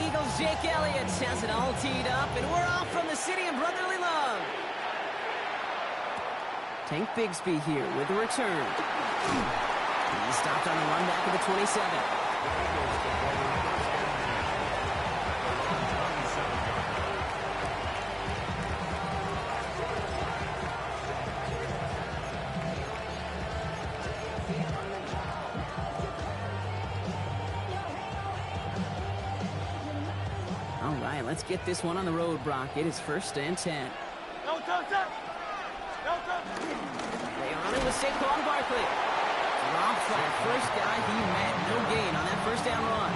Eagles' Jake Elliott has it all teed up, and we're off from the city of brotherly love. Tank Bigsby here with the return. He stopped on the run back of the 27. All right, let's get this one on the road, Brock. It is 1st and 10. No touch. They are on it with Saquon Barkley. Dropped by the first guy he met. No gain on that first down run.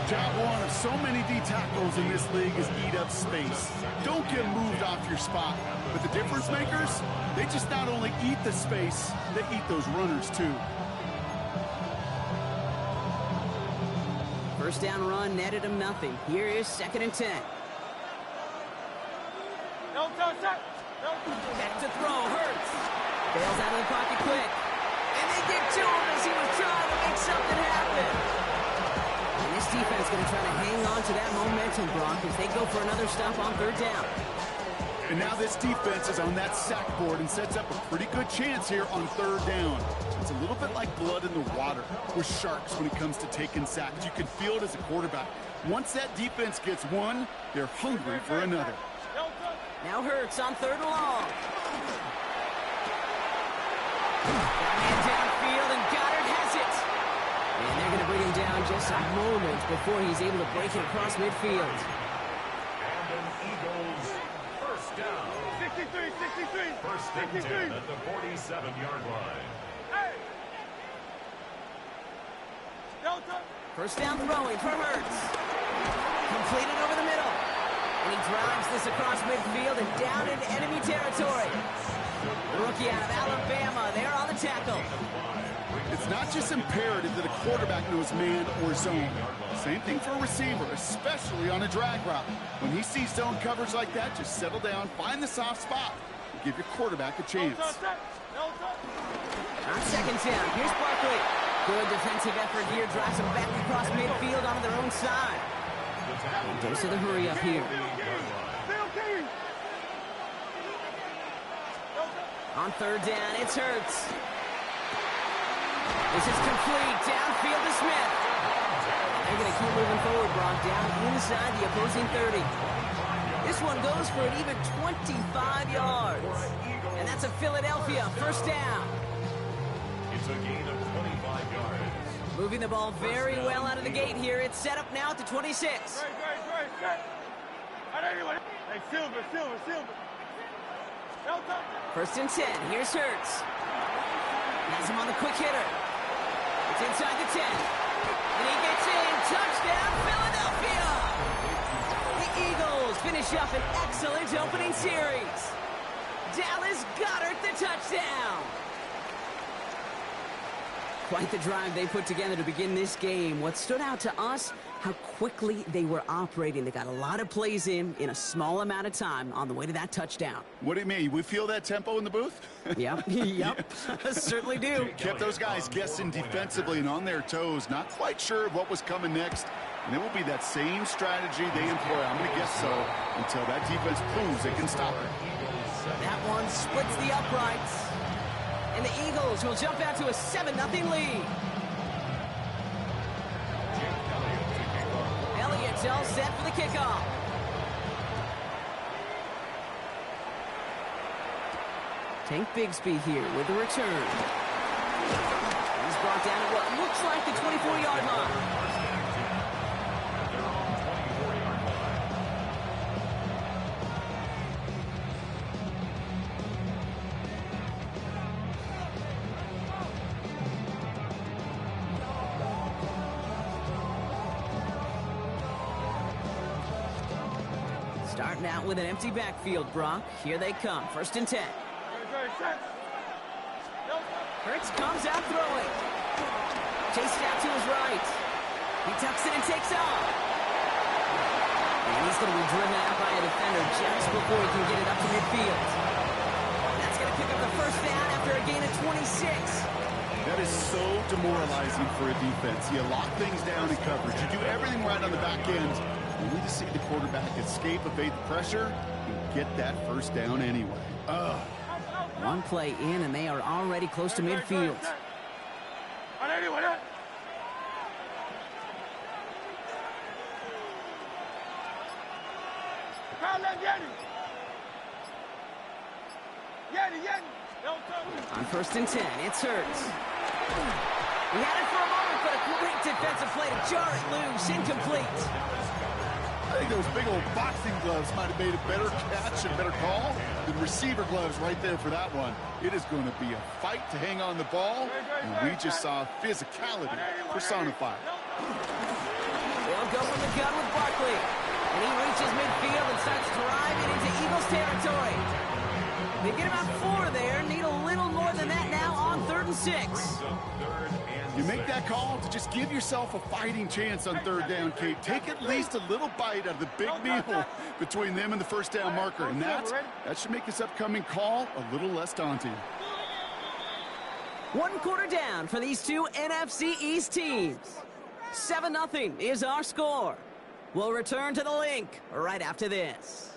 Job one of so many D tackles in this league is eat up space. Don't get moved off your spot. But the difference makers, they just not only eat the space, they eat those runners too. First down run netted him nothing. Here is 2nd and 10. No touch. Back to throw, Hurts. Bails out of the pocket quick. And they get to him as he was trying to make something happen. And this defense is going to try to hang on to that momentum, Brock, as they go for another stop on 3rd down. And now this defense is on that sack board and sets up a pretty good chance here on 3rd down. It's a little bit like blood in the water with Sharks when it comes to taking sacks. You can feel it as a quarterback. Once that defense gets one, they're hungry for another. Now Hurts on 3rd and long. Man downfield, and Goddard has it. And they're going to bring him down just a moment before he's able to break it across midfield. And an Eagles first down. 63. First and 10 at the 47-yard line. Hey! No touch. First down throwing for Hurts. Completed over the middle. And he drives this across midfield and down into enemy territory. The rookie out of Alabama, there on the tackle. It's not just imperative that a quarterback knows man or zone. Same thing for a receiver, especially on a drag route. When he sees zone coverage like that, just settle down, find the soft spot, and give your quarterback a chance. No touch. On 2nd down, here's Barkley. Good defensive effort here, drives him back across midfield onto their own side. And goes to the hurry up here. On 3rd down, it's Hurts. This is complete. Downfield to Smith. They're going to keep moving forward, Brock, down inside the opposing 30. This one goes for an even 25 yards. And that's a Philadelphia 1st down. It's a gain of 25 yards. Moving the ball very well out of the gate here. It's set up now at the 26. Great. Hey, Silver. No touch. 1st and 10. Here's Hurts. Has him on the quick hitter. It's inside the 10. And he gets in. Touchdown, Philadelphia! The Eagles finish up an excellent opening series. Dallas Goedert the touchdown. Quite the drive they put together to begin this game. What stood out to us, how quickly they were operating. They got a lot of plays in a small amount of time on the way to that touchdown. What do you mean? We feel that tempo in the booth? Yep. Certainly do. Kept those guys guessing defensively and on their toes, not quite sure of what was coming next. And it will be that same strategy they employ, I'm going to guess so, until that defense proves they can stop it. That one splits the uprights. And the Eagles will jump out to a 7-0 lead. Elliott's all set for the kickoff. Tank Bigsby here with the return. He's brought down at what looks like the 24-yard line. Starting out with an empty backfield, Brock. Here they come. 1st and 10. Hurts comes out throwing. Chased out to his right. He tucks it and takes off. And he's going to be driven out by a defender just before he can get it up to midfield. That's going to pick up the 1st down after a gain of 26. That is so demoralizing for a defense. You lock things down in coverage. You do everything right on the back end. Only to see the quarterback escape, evade the pressure, and get that first down anyway. Ugh. One play in, and they are already close to midfield. On 1st and 10, it's Hurts. He had it for a moment, but a great defensive play to jar it loose. Incomplete. I think those big old boxing gloves might have made a better catch and better call than receiver gloves right there for that one. It is going to be a fight to hang on the ball, and we just saw physicality personified. They'll go from the gun with Barkley. And he reaches midfield and starts driving into Eagles territory. They get about 4 there, need a little more than that now on 3rd and 6. You make that call to just give yourself a fighting chance on 3rd down, Kate. Take at least a little bite out of the big meal between them and the first down marker. And that should make this upcoming call a little less daunting. 1 quarter down for these two NFC East teams. 7-0 is our score. We'll return to the link right after this.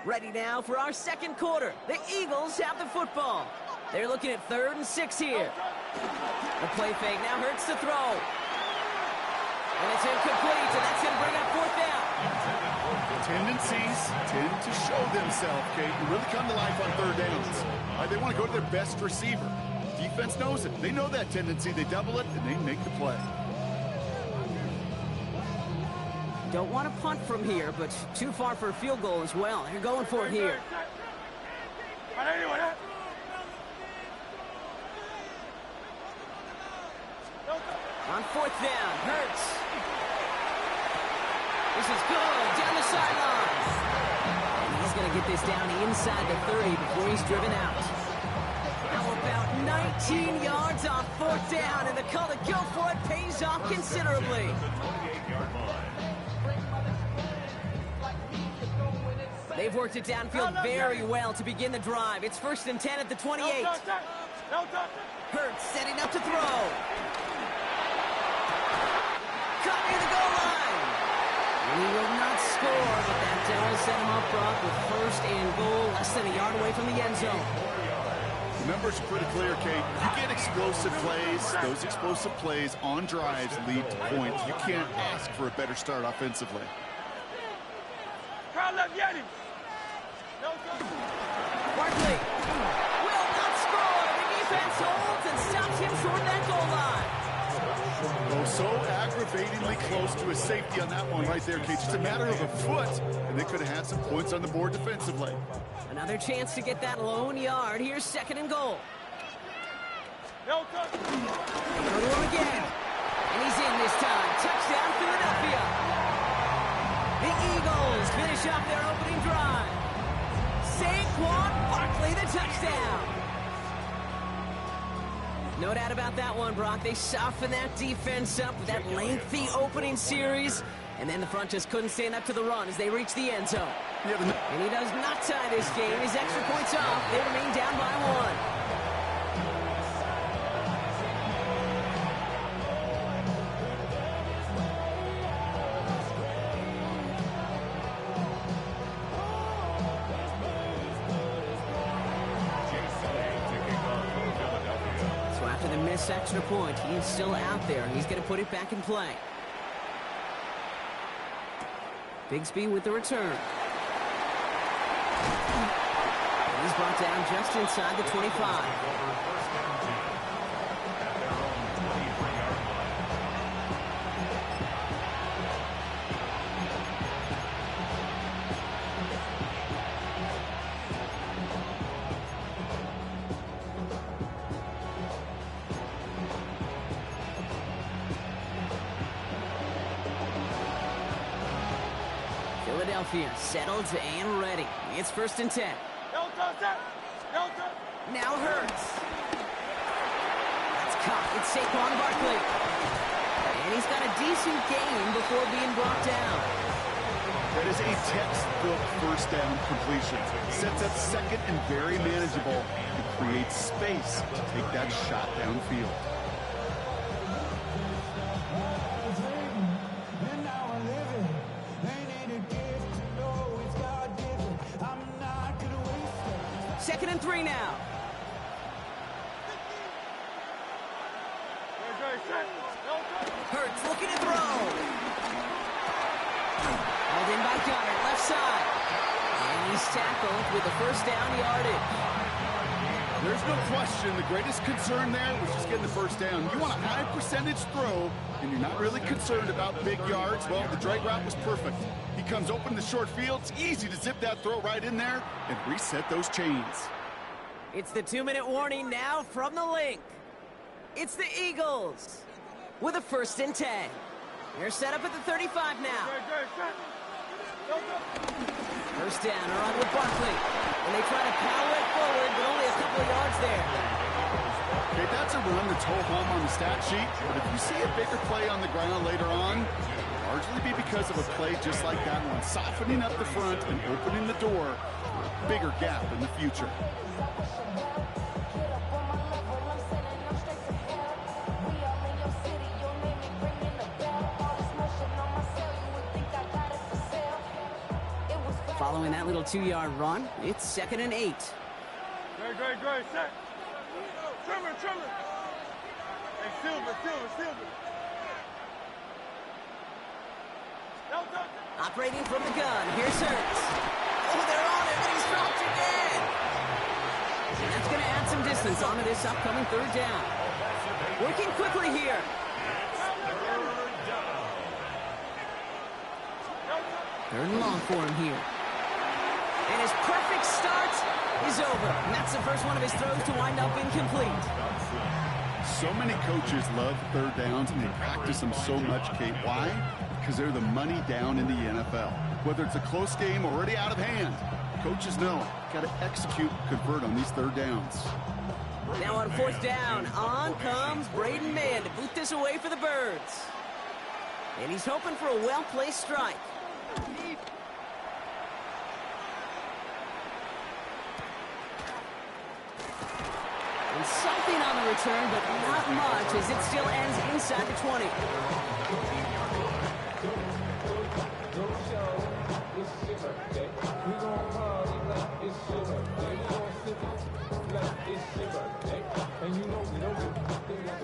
Ready now for our 2nd quarter. The Eagles have the football. They're looking at 3rd and 6 here. The play fake now Hurts to throw. And it's incomplete, and that's going to bring up 4th down. Tendencies tend to show themselves, Kate, and really come to life on 3rd downs. They want to go to their best receiver. Defense knows it. They know that tendency. They double it, and they make the play. Don't want to punt from here, but too far for a field goal as well. You're going for it here. On 4th down, Hurts. This is good, down the sideline. And he's going to get this down inside the 30 before he's driven out. How about 19 yards on 4th down, and the call to go for it pays off considerably. They've worked it downfield very well to begin the drive. It's 1st and 10 at the 28. Hurts setting up to throw. Caught near the goal line. He will not score, but that does set him up, Brock, with 1st and goal, less than a yard away from the end zone. The numbers are pretty clear, Kate. You get explosive plays. Those explosive plays on drives lead to points. You can't ask for a better start offensively. Barkley will not score. The defense holds and stops him short of that goal line. Oh, so aggravatingly close to a safety on that one right there, Kate. Just a matter of a foot, and they could have had some points on the board defensively. Another chance to get that lone yard. Here's 2nd and goal. Go to him again. And he's in this time. Touchdown, Philadelphia. The Eagles finish off their opening drive. Saquon Barkley, the touchdown. No doubt about that one, Brock. They softened that defense up with that lengthy opening series. And then the front just couldn't stand up to the run as they reached the end zone. And he does not tie this game. His extra points off. They remain down by 1. Extra point. He's still out there. He's going to put it back in play. Bigsby with the return. He's brought down just inside the 25. Philadelphia settled and ready. It's 1st and 10. Now Hurts. That's caught. It's Saquon Barkley. And he's got a decent gain before being brought down. That is a textbook first down completion. Sets up second and very manageable and creates space to take that shot downfield. Second and 3 now. Hurts looking to throw. Held in by Gunner, left side. And he's tackled with a first down yardage. There's no question the greatest concern there was just getting the first down. You want a high percentage throw, and you're not really concerned about big yards. Well, the drag route was perfect. He comes open in the short field. It's easy to zip that throw right in there and reset those chains. It's the 2-minute warning now from the link. It's the Eagles with a first and 10. They're set up at the 35 now. First down, around with Barkley. And they try to power it forward, but only a couple of yards there. Okay, that's a run that's ho-hum on the stat sheet, but if you see a bigger play on the ground later on, it'll largely be because of a play just like that one, softening up the front and opening the door for a bigger gap in the future. Following that little 2-yard run, it's second and 8. Great, set. Trimmer. Hey, Silver. Delta. Operating from the gun, here's Hurts. Oh, they're on it, but he's dropped again. And that's going to add some distance onto this upcoming third down. Working quickly here. Third and long for him here. And his perfect start is over. And that's the first one of his throws to wind up incomplete. So many coaches love third downs, and they practice them so much, Kate. Why? Because they're the money down in the NFL. Whether it's a close game or already out of hand, coaches know, got to execute, convert on these third downs. Now on fourth down, on comes Braden Mann to boot this away for the Birds. And he's hoping for a well-placed strike. And something on the return, but not much, as it still ends inside the 20.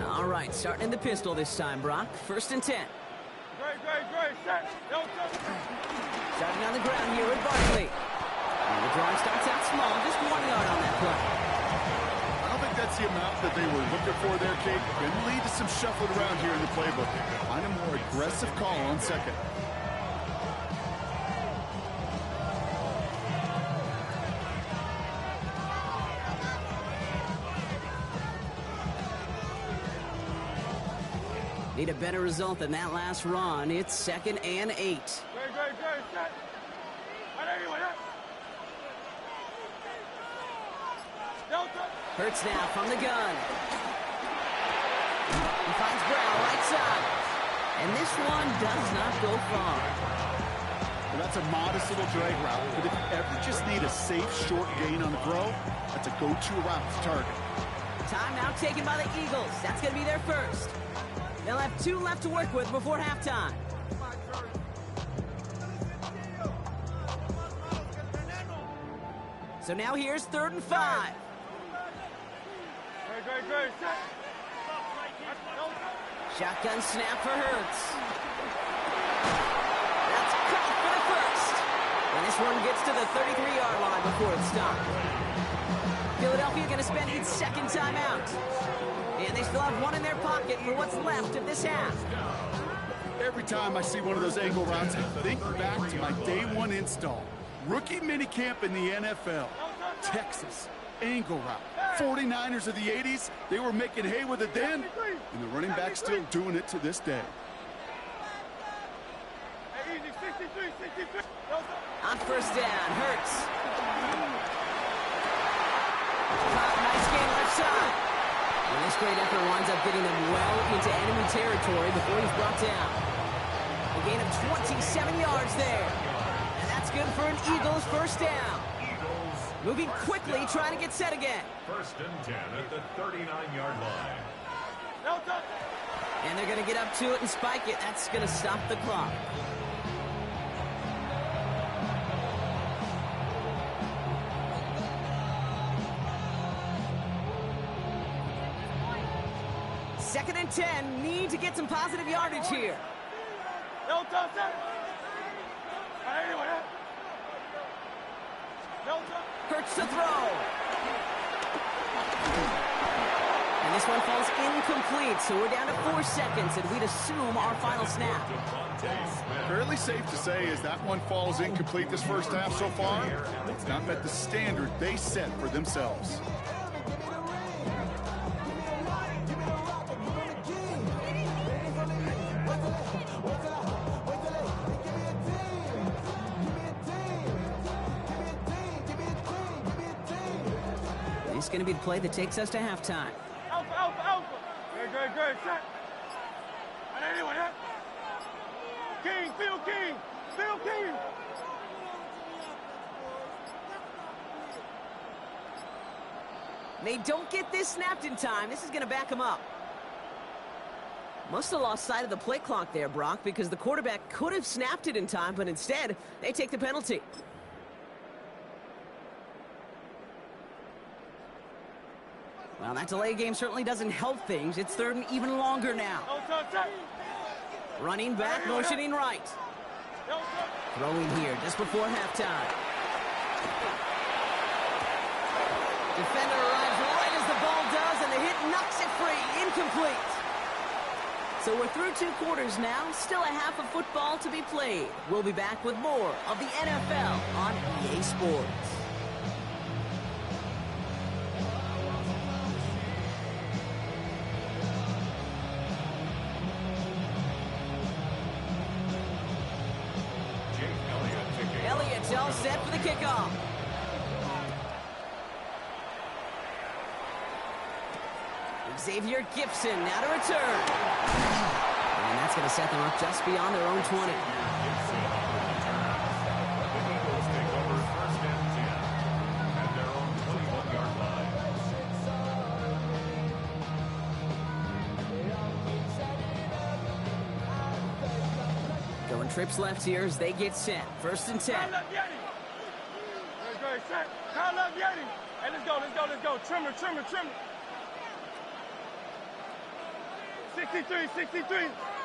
All right, starting in the pistol this time, Brock. First and 10. Great, set. Delta. Starting on the ground here with Barkley. And the drive starts out small, just 1 yard on that play. I don't think that's the amount that they were looking for there, Kate. Can lead to some shuffling around here in the playbook. Find a more aggressive call on second. Need a better result than that last run. It's second and 8. Great, set. Delta. Hurts now from the gun. He finds Brown right side. And this one does not go far. Well, that's a modest little drag route, but if you ever just need a safe, short gain on the throw, that's a go-to route to target. Timeout taken by the Eagles. That's going to be their first. They'll have 2 left to work with before halftime. So now here's third and 5. Great, set. Shotgun snap for Hurts. That's caught for the first. And this one gets to the 33-yard line before it's stopped. Philadelphia going to spend its second timeout. And they still have 1 in their pocket for what's left of this half. Every time I see one of those angle routes, I think back to my day 1 install. Rookie minicamp in the NFL. Texas, angle route. 49ers of the 80s, they were making hay with it then, and the running back's still doing it to this day. Hey, easy, 63. On first down, Hurts. Nice game left side. And this great effort winds up getting him well into enemy territory before he's brought down. A gain of 27 yards there. And that's good for an Eagles first down. Moving quickly, trying to get set again. First and 10 at the 39-yard line. No touch. And they're going to get up to it and spike it. That's going to stop the clock. Second and 10. Need to get some positive yardage here. No touch. Anyway. No touch. Hurts to throw. And this one falls incomplete, so we're down to 4 seconds, and we'd assume our final snap. Fairly safe to say as that one falls incomplete this first half so far, it's not met the standard they set for themselves. This is going to be the play that takes us to halftime. Alpha, alpha, alpha. Good. Set. And anyway. King, Phil King. They don't get this snapped in time. This is going to back them up. Must have lost sight of the play clock there, Brock, because the quarterback could have snapped it in time, but instead, they take the penalty. Well, that delay game certainly doesn't help things. It's third and even longer now. No touch. Running back, motioning right. No touch. Throwing here just before halftime. Defender arrives right as the ball does, and the hit knocks it free. Incomplete. So we're through 2 quarters now. Still a half of football to be played. We'll be back with more of the NFL on EA Sports. Elliott's all set for the kickoff. Xavier Gipson now to return. And that's going to set them up just beyond their own 20. Going trips left here as they get set. First and 10. Kyle left Yeti. Good. Set. Kyle left Yeti. Hey, let's go. Trimmer.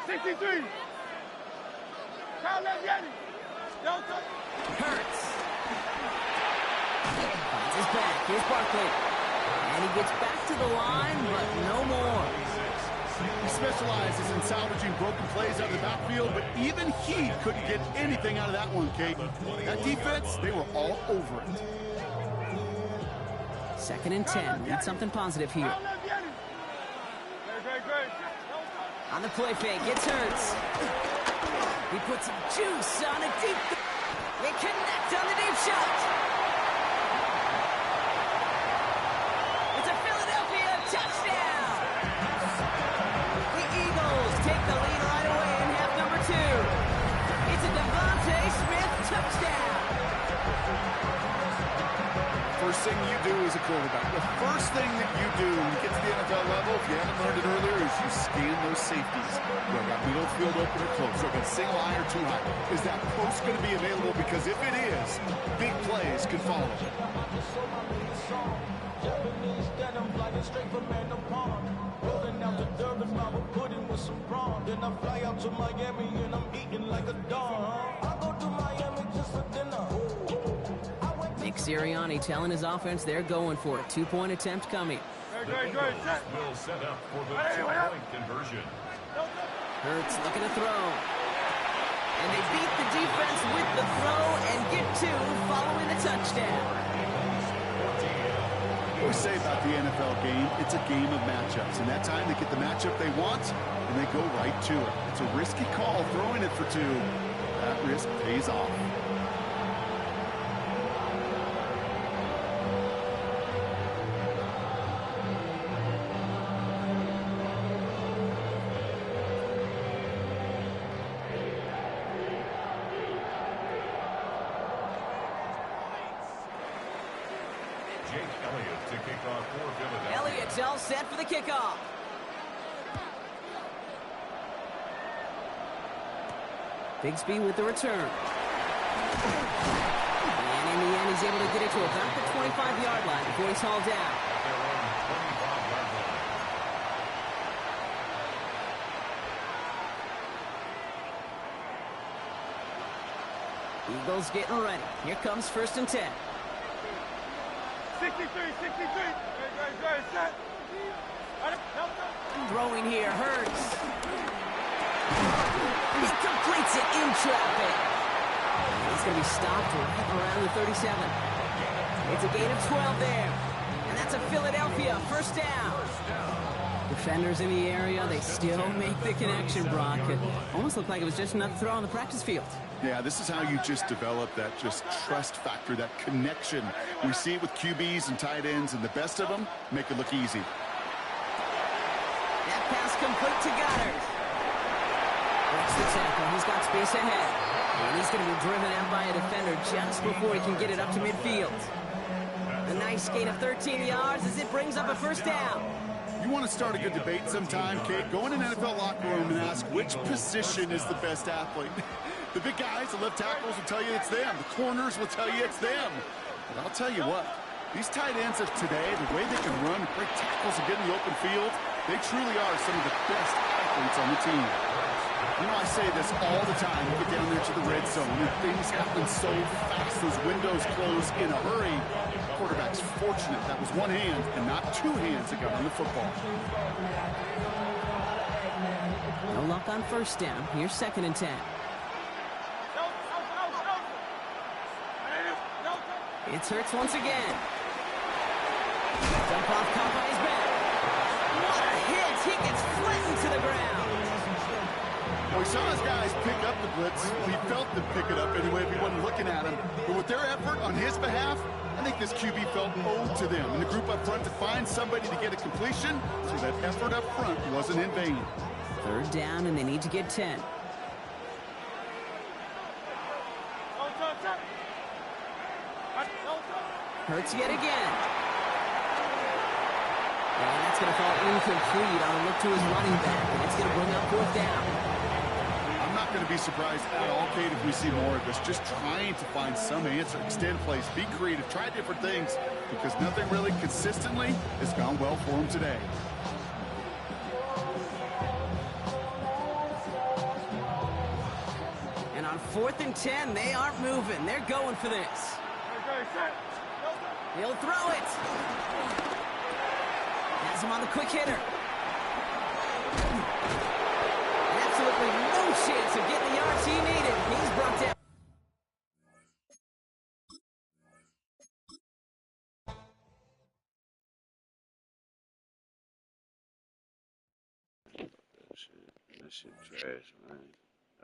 63. Kyle left Yeti. No touch. Hurts. Finds his back. Here's Barkley. And he gets back to the line, but no more. He specializes in salvaging broken plays out of the backfield, but even he couldn't get anything out of that one, Kate. That defense, they were all over it. Second and 10. Need something positive here. Kyle left Yeti. Great. No touch. On the play fake, gets Hurts. He puts some juice on a deep. They connect on the deep shot. It's a Philadelphia touchdown. The Eagles take the lead right away in half number 2. It's a Devontae Smith touchdown. First thing you do as a quarterback, the first thing that you do when you get to the NFL level, if you haven't learned it earlier, is you scan those safeties. Do I got middle field open or close? Do I got single high or too high? Is that post going to be available? Because if it is, big plays can follow. Then I fly out to Miami and I'm eating like a dog. I go to Miami just for dinner. Nick Sirianni telling his offense they're going for it. 2-point attempt coming. Great. Set. Will set up for the 2-point conversion. Hurts looking to throw. And they beat the defense with the throw and get 2 following the touchdown. What we say about the NFL game, it's a game of matchups. And that time they get the matchup they want, and they go right to it. It's a risky call throwing it for 2. That risk pays off. Jake Elliott to kick off for Philadelphia. Elliott's all set for the kickoff. Bigsby with the return. And in the end, he's able to get it to about the 25-yard line before he's hauled down. At their own 25-yard line. Eagles getting ready. Here comes 1st and 10. 63, 63. Great, set. Throwing here, Hurts. He completes it in traffic. He's going to be stopped right around the 37. It's a gain of 12 there. And that's a Philadelphia 1st down. Defenders in the area, they still make the connection, Brock. It almost looked like it was just another throw on the practice field. Yeah, this is how you just develop that just trust factor, that connection. We see it with QBs and tight ends, and the best of them make it look easy. That pass complete to Goddard. That's the tackle. He's got space ahead. And he's going to be driven out by a defender just before he can get it up to midfield. A nice gain of 13 yards as it brings up a 1st down. You want to start a good debate sometime, Kate? Go in an NFL locker room and ask which position is the best athlete. The big guys, the left tackles will tell you it's them. The corners will tell you it's them. But I'll tell you what, these tight ends of today, the way they can run, break tackles and get in the open field, they truly are some of the best athletes on the team. You know, I say this all the time. You get down there to the red zone, and things happen so fast. Those windows close in a hurry. Quarterback's fortunate that was one hand and not two hands that got on the football. No luck on 1st down. Here's 2nd and 10. It's Hurts once again. Dump off caught by his back. What a hit! He gets flattened to the ground. Well, he saw his guys pick up the blitz. Well, he felt them pick it up anyway if he wasn't looking at him. But with their effort on his behalf, I think this QB felt owed to them. And the group up front to find somebody to get a completion, so that effort up front wasn't in vain. 3rd down, and they need to get 10. Hurts yet again. And that's going to fall incomplete on a look to his running back. And it's going to bring up 4th down. I'm not going to be surprised at all, Kate, if we see more of this. Just trying to find some answer, extend plays, be creative, try different things, because nothing really consistently has gone well for him today. And on 4th and 10, they aren't moving. They're going for this. He'll throw it. Has him on the quick hitter. Absolutely no chance of getting the yards he needed. He's brought down. That shit trash, man.